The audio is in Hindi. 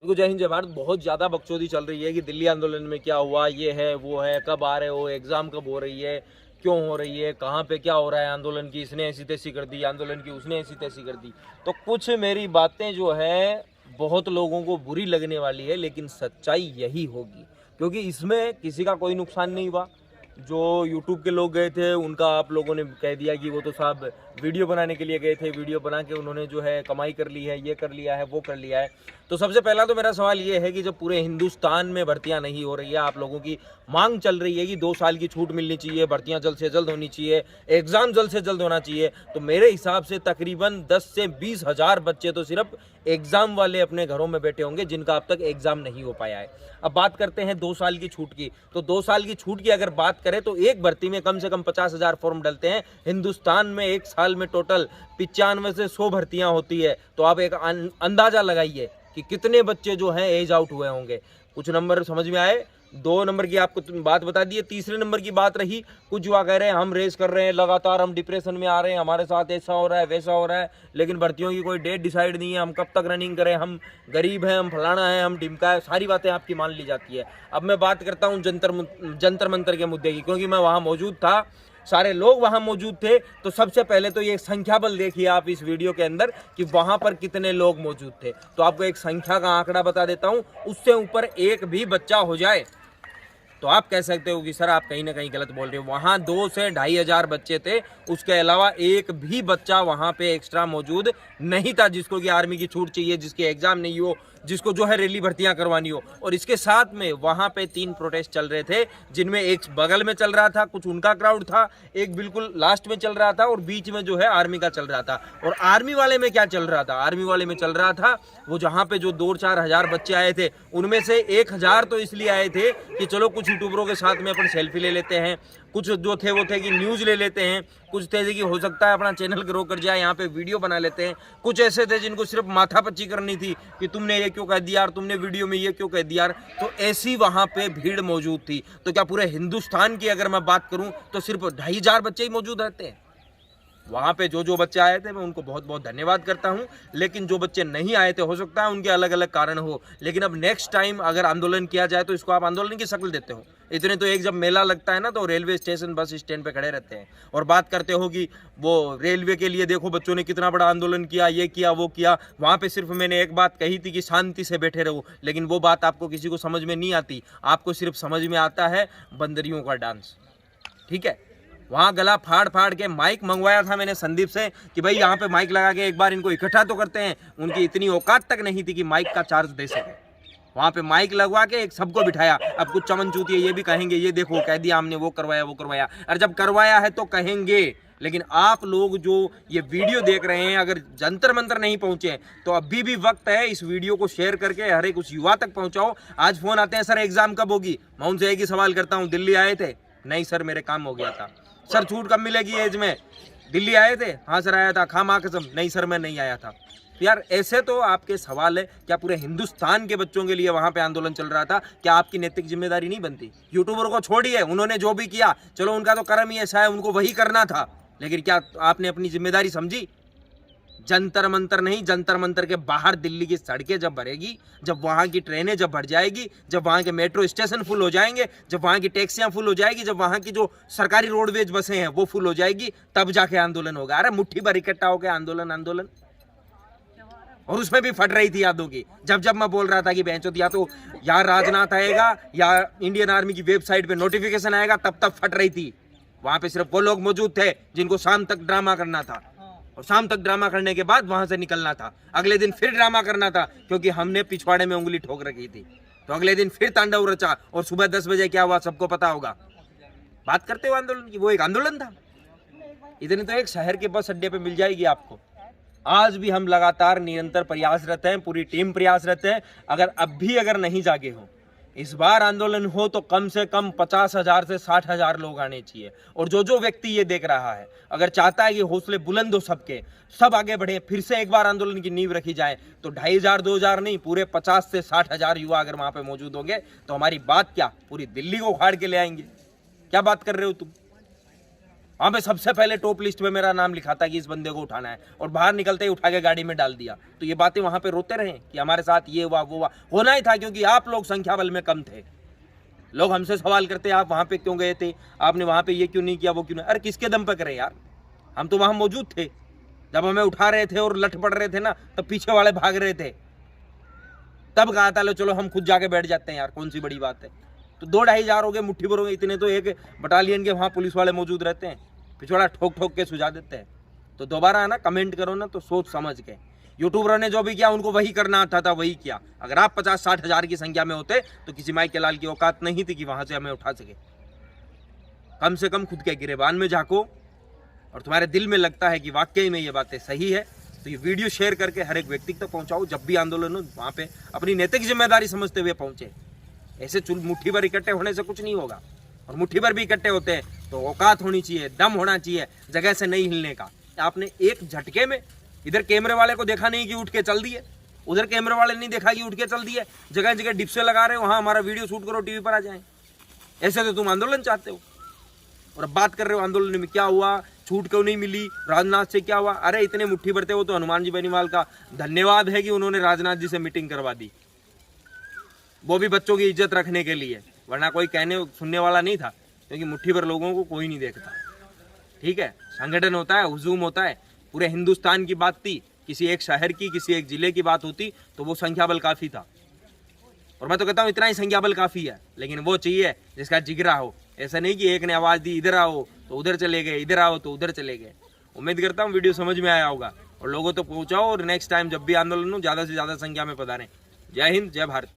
देखो, जय हिंद जय भारत। बहुत ज़्यादा बकचोदी चल रही है कि दिल्ली आंदोलन में क्या हुआ, ये है वो है, कब आ रहे हो, एग्ज़ाम कब हो रही है, क्यों हो रही है, कहाँ पे क्या हो रहा है आंदोलन की, इसने ऐसी तैसी कर दी आंदोलन की, उसने ऐसी तैसी कर दी। तो कुछ मेरी बातें जो है बहुत लोगों को बुरी लगने वाली है, लेकिन सच्चाई यही होगी, क्योंकि इसमें किसी का कोई नुकसान नहीं हुआ। जो यूट्यूब के लोग गए थे उनका आप लोगों ने कह दिया कि वो तो साहब वीडियो बनाने के लिए गए थे, वीडियो बना के उन्होंने जो है कमाई कर ली है, ये कर लिया है, वो कर लिया है। तो सबसे पहला तो मेरा सवाल ये है कि जब पूरे हिंदुस्तान में भर्तियां नहीं हो रही है, आप लोगों की मांग चल रही है कि 2 साल की छूट मिलनी चाहिए, भर्तियां जल्द से जल्द होनी चाहिए, एग्जाम जल्द से जल्द होना चाहिए, तो मेरे हिसाब से तकरीबन 10 से 20 हज़ार बच्चे तो सिर्फ एग्जाम वाले अपने घरों में बैठे होंगे जिनका अब तक एग्जाम नहीं हो पाया है। अब बात करते हैं 2 साल की छूट की। तो 2 साल की छूट की अगर बात करें तो एक भर्ती में कम से कम 50,000 फॉर्म डलते हैं। हिंदुस्तान में एक साल में टोटल 95 से 100 भर्तियां होती है। तो आप एक अंदाजा लगाइए कि कितने बच्चे जो हैं एज आउट हुए होंगे। कुछ नंबर समझ में आए। 2 नंबर की आपको बात बता दी है। तीसरे नंबर की बात रही, कुछ युवा कह रहे हैं हम रेस कर रहे हैं, लगातार हम डिप्रेशन में आ रहे हैं, हमारे साथ ऐसा हो रहा है वैसा हो रहा है, लेकिन भर्तियों की कोई डेट डिसाइड नहीं है, हम कब तक रनिंग करें, हम गरीब हैं, हम फलाना है, हम ढिमका है, सारी बातें आपकी मान ली जाती है। अब मैं बात करता हूँ जंतर मंतर के मुद्दे की, क्योंकि मैं वहाँ मौजूद था, सारे लोग वहां मौजूद थे। तो सबसे पहले तो ये संख्या बल देखिए आप इस वीडियो के अंदर कि वहां पर कितने लोग मौजूद थे। तो आपको एक संख्या का आंकड़ा बता देता हूं, उससे ऊपर एक भी बच्चा हो जाए तो आप कह सकते हो कि सर आप कहीं ना कहीं गलत बोल रहे हो। वहां 2 से 2,500 बच्चे थे, उसके अलावा एक भी बच्चा वहां पे एक्स्ट्रा मौजूद नहीं था जिसको कि आर्मी की छूट चाहिए, जिसके एग्जाम नहीं हो, जिसको जो है रैली भर्तियां करवानी हो। और इसके साथ में वहां पे 3 प्रोटेस्ट चल रहे थे, जिनमें एक बगल में चल रहा था, कुछ उनका क्राउड था, एक बिल्कुल लास्ट में चल रहा था और बीच में जो है आर्मी का चल रहा था। और आर्मी वाले में क्या चल रहा था? आर्मी वाले में चल रहा था वो जहां पे जो 2-4 हजार बच्चे आए थे, उनमें से 1,000 तो इसलिए आए थे कि चलो कुछ यूट्यूबरों के साथ में अपन सेल्फी ले लेते हैं, कुछ जो थे वो थे कि न्यूज़ ले लेते हैं, कुछ थे कि हो सकता है अपना चैनल ग्रो कर जाए, यहाँ पे वीडियो बना लेते हैं, कुछ ऐसे थे जिनको सिर्फ माथापच्ची करनी थी कि तुमने ये क्यों कह दिया, तुमने वीडियो में ये क्यों कह दिया। तो ऐसी वहाँ पे भीड़ मौजूद थी। तो क्या पूरे हिंदुस्तान की अगर मैं बात करूँ तो सिर्फ 2,500 बच्चे ही मौजूद रहते हैं? वहाँ पे जो बच्चे आए थे मैं उनको बहुत बहुत धन्यवाद करता हूँ, लेकिन जो बच्चे नहीं आए थे हो सकता है उनके अलग अलग कारण हो। लेकिन अब नेक्स्ट टाइम अगर आंदोलन किया जाए तो इसको आप आंदोलन की शक्ल देते हो। इतने तो एक जब मेला लगता है ना तो रेलवे स्टेशन बस स्टैंड पे खड़े रहते हैं और बात करते हो कि वो रेलवे के लिए देखो बच्चों ने कितना बड़ा आंदोलन किया, ये किया वो किया। वहाँ पे सिर्फ मैंने एक बात कही थी कि शांति से बैठे रहो, लेकिन वो बात आपको किसी को समझ में नहीं आती। आपको सिर्फ समझ में आता है बंदरियों का डांस। ठीक है, वहाँ गला फाड़ फाड़ के माइक मंगवाया था मैंने संदीप से कि भाई यहाँ पे माइक लगा के एक बार इनको इकट्ठा तो करते हैं। उनकी इतनी औकात तक नहीं थी कि माइक का चार्ज दे सके। वहाँ पे माइक लगवा के एक सबको बिठाया। अब कुछ चमन चूतिए ये भी कहेंगे ये देखो कह दिया हमने, वो करवाया वो करवाया। अरे जब करवाया है तो कहेंगे, लेकिन आप लोग जो ये वीडियो देख रहे हैं अगर जंतर मंतर नहीं पहुंचे तो अभी भी वक्त है, इस वीडियो को शेयर करके हर एक उस युवा तक पहुंचाओ। आज फोन आते हैं सर एग्जाम कब होगी, मैं उनसे एक ही सवाल करता हूँ, दिल्ली आए थे? नहीं सर मेरे काम हो गया था। सर छूट कब मिलेगी एज में? दिल्ली आए थे? हाँ सर आया था। खा माँ कसम? नहीं सर मैं नहीं आया था। तो यार ऐसे तो आपके सवाल है, क्या पूरे हिंदुस्तान के बच्चों के लिए वहां पे आंदोलन चल रहा था? क्या आपकी नैतिक जिम्मेदारी नहीं बनती? यूट्यूबर को छोड़िए, उन्होंने जो भी किया चलो उनका तो कर्म ही ऐसा है, उनको वही करना था, लेकिन क्या आपने अपनी जिम्मेदारी समझी? जंतर मंतर नहीं, जंतर मंतर के बाहर दिल्ली की सड़कें जब भरेगी, जब वहाँ की ट्रेनें जब भर जाएगी, जब वहाँ के मेट्रो स्टेशन फुल हो जाएंगे, जब वहाँ की टैक्सियाँ फुल हो जाएगी, जब वहाँ की जो सरकारी रोडवेज बसें हैं वो फुल हो जाएगी, तब जाके आंदोलन होगा। अरे मुट्ठी भर इकट्ठा हो गया आंदोलन आंदोलन। और उसमें भी फट रही थी यादों की। जब जब मैं बोल रहा था कि बेंचो या तो यार राजनाथ आएगा या इंडियन आर्मी की वेबसाइट पे नोटिफिकेशन आएगा, तब तक फट रही थी। वहां पे सिर्फ वो लोग मौजूद थे जिनको शाम तक ड्रामा करना था, और शाम तक ड्रामा करने के बाद वहां से निकलना था। अगले दिन फिर ड्रामा करना था क्योंकि हमने पिछवाड़े में उंगली ठोक रखी थी। तो अगले दिन फिर तांडव रचा और सुबह 10 बजे क्या हुआ सबको पता होगा। बात करते हो आंदोलन की, वो एक आंदोलन था। इतने तो एक शहर के बस अड्डे पे मिल जाएगी आपको। आज भी हम लगातार निरंतर प्रयासरत हैं, पूरी टीम प्रयासरत है। अगर नहीं जागे हो, इस बार आंदोलन हो तो कम से कम 50,000 से 60,000 लोग आने चाहिए। और जो व्यक्ति ये देख रहा है अगर चाहता है कि हौसले बुलंद हो सबके, सब आगे बढ़े, फिर से एक बार आंदोलन की नींव रखी जाए, तो 2,500 2,000 नहीं, पूरे 50 से 60,000 युवा अगर वहां पे मौजूद होंगे तो हमारी बात क्या पूरी दिल्ली को उखाड़ के ले आएंगे। क्या बात कर रहे हो तुम? वहाँ पे सबसे पहले टॉप लिस्ट में मेरा नाम लिखा था कि इस बंदे को उठाना है, और बाहर निकलते ही उठा के गाड़ी में डाल दिया। तो ये बातें वहाँ पे रोते रहे कि हमारे साथ ये हुआ वो हुआ। होना ही था, क्योंकि आप लोग संख्या बल में कम थे। लोग हमसे सवाल करते आप वहाँ पे क्यों गए थे, आपने वहाँ पे ये क्यों नहीं किया, वो क्यों नहीं। अरे किसके दम पे करे यार, हम तो वहाँ मौजूद थे जब हमें उठा रहे थे और लठ पड़ रहे थे ना, तब पीछे वाले भाग रहे थे। तब कहा था लो चलो हम खुद जाके बैठ जाते हैं यार, कौन सी बड़ी बात है। तो 2-2.5 हज़ार हो गए, मुट्ठी भर हो गए, इतने तो एक बटालियन के वहाँ पुलिस वाले मौजूद रहते हैं, पिछवाड़ा ठोक ठोक के सुझा देते हैं। तो दोबारा ना कमेंट करो ना तो सोच समझ के। यूट्यूबरों ने जो भी किया उनको वही करना आता था, वही किया। अगर आप 50-60 हज़ार की संख्या में होते तो किसी माई के लाल की औकात नहीं थी कि वहां से हमें उठा सके। कम से कम खुद के गिरेबान में झांको, और तुम्हारे दिल में लगता है कि वाकई में ये बातें सही है तो ये वीडियो शेयर करके हर एक व्यक्ति तक पहुंचाओ। जब भी आंदोलन हो वहाँ पे अपनी नैतिक जिम्मेदारी समझते हुए पहुंचे। ऐसे मुट्ठी भर इकट्ठे होने से कुछ नहीं होगा, और मुट्ठी भर भी इकट्ठे होते हैं तो औकात होनी चाहिए, दम होना चाहिए, जगह से नहीं हिलने का। आपने एक झटके में इधर कैमरे वाले को देखा नहीं कि उठ के चल दिए, उधर कैमरे वाले नहीं देखा कि उठ के चल दिए, जगह जगह डिप्से लगा रहे हो, वहाँ हमारा वीडियो शूट करो, टीवी पर आ जाए। ऐसे तो तुम आंदोलन चाहते हो, और अब बात कर रहे हो आंदोलन में क्या हुआ, छूट क्यों नहीं मिली, राजनाथ से क्या हुआ। अरे इतने मुट्ठी भरते हो तो हनुमान जी बेनीवाल का धन्यवाद है कि उन्होंने राजनाथ जी से मीटिंग करवा दी, वो भी बच्चों की इज्जत रखने के लिए, वरना कोई कहने सुनने वाला नहीं था, क्योंकि मुट्ठी भर लोगों को कोई नहीं देखता। ठीक है, संगठन होता है, हुजूम होता है, पूरे हिंदुस्तान की बात थी, किसी एक शहर की, किसी एक जिले की बात होती तो वो संख्या बल काफी था। और मैं तो कहता हूँ इतना ही संख्या बल काफी है, लेकिन वो चाहिए जिसका जिगरा हो। ऐसा नहीं कि एक ने आवाज दी इधर आओ तो उधर चले गए, इधर आओ तो उधर चले गए। उम्मीद करता हूँ वीडियो समझ में आया होगा और लोगों तक पहुंचाओ, और नेक्स्ट टाइम जब भी आंदोलन हो ज्यादा से ज्यादा संख्या में पधारें। जय हिंद, जय भारत।